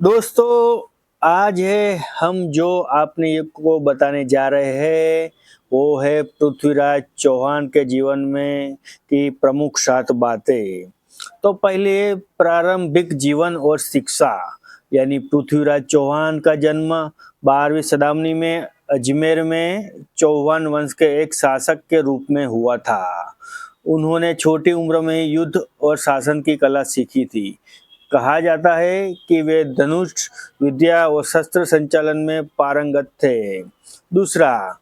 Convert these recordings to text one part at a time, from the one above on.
दोस्तों, आज है हम जो आपने ये को बताने जा रहे हैं वो है पृथ्वीराज चौहान के जीवन में की प्रमुख 7 बातें। तो पहले प्रारंभिक जीवन और शिक्षा, यानी पृथ्वीराज चौहान का जन्म 12वीं शताब्दी में अजमेर में चौहान वंश के एक शासक के रूप में हुआ था। उन्होंने छोटी उम्र में ही युद्ध और शासन की कला सीखी थी। कहा जाता है कि वे धनुष विद्या और शस्त्र संचालन में पारंगत थे। दूसरा,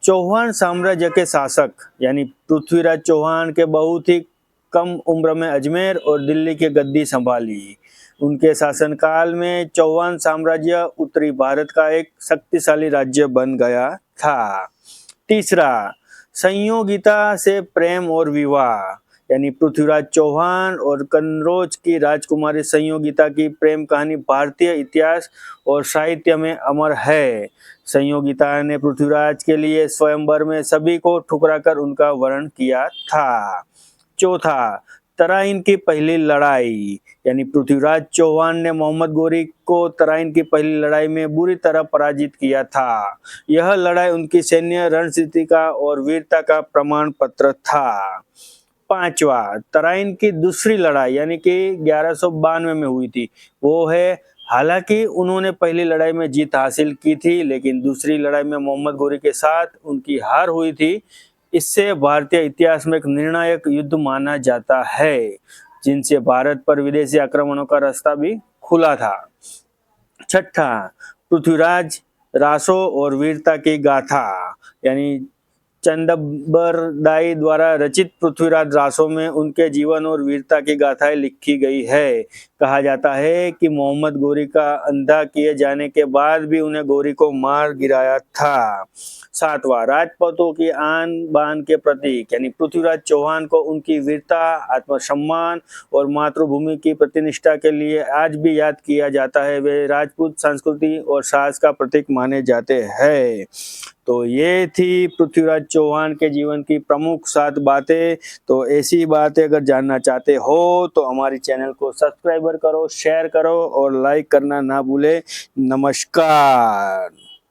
चौहान साम्राज्य के शासक, यानी पृथ्वीराज चौहान के बहुत ही कम उम्र में अजमेर और दिल्ली की गद्दी संभाली। उनके शासनकाल में चौहान साम्राज्य उत्तरी भारत का एक शक्तिशाली राज्य बन गया था। तीसरा, संयोगिता से प्रेम और विवाह, यानी पृथ्वीराज चौहान और कनौज की राजकुमारी संयोगिता की प्रेम कहानी भारतीय इतिहास और साहित्य में अमर है। संयोगिता ने पृथ्वीराज के लिए स्वयंवर में सभी को ठुकराकर उनका वरण किया था। चौथा, तराइन की पहली लड़ाई, यानी पृथ्वीराज चौहान ने मोहम्मद गोरी को तराइन की पहली लड़ाई में बुरी तरह पराजित किया था। यह लड़ाई उनकी सैन्य रणनीति का और वीरता का प्रमाण पत्र था। पांचवा, तराइन की दूसरी लड़ाई, यानी कि 1192 में हुई थी, वो है हालांकि उन्होंने पहली लड़ाई में जीत हासिल की थी, लेकिन दूसरी लड़ाई में मोहम्मद गोरी के साथ उनकी हार हुई थी। इससे भारतीय इतिहास में एक निर्णायक युद्ध माना जाता है, जिनसे भारत पर विदेशी आक्रमणों का रास्ता भी खुला था। छठा, पृथ्वीराज रासो और वीरता की गाथा, यानी चंदबरदाई द्वारा रचित पृथ्वीराज रासो में उनके जीवन और वीरता की गाथाएं लिखी गई है। कहा जाता है कि मोहम्मद गोरी का अंधा किए जाने के बाद भी उन्हें गोरी को मार गिराया था। सातवां, राजपूतों की आन बान के प्रतीक, यानी पृथ्वीराज चौहान को उनकी वीरता, आत्मसम्मान और मातृभूमि की प्रतिनिष्ठा के लिए आज भी याद किया जाता है। वे राजपूत संस्कृति और साहस का प्रतीक माने जाते हैं। तो ये थी पृथ्वीराज चौहान के जीवन की प्रमुख 7 बातें। तो ऐसी बातें अगर जानना चाहते हो तो हमारी चैनल को सब्सक्राइबर करो, शेयर करो और लाइक करना ना भूले। नमस्कार।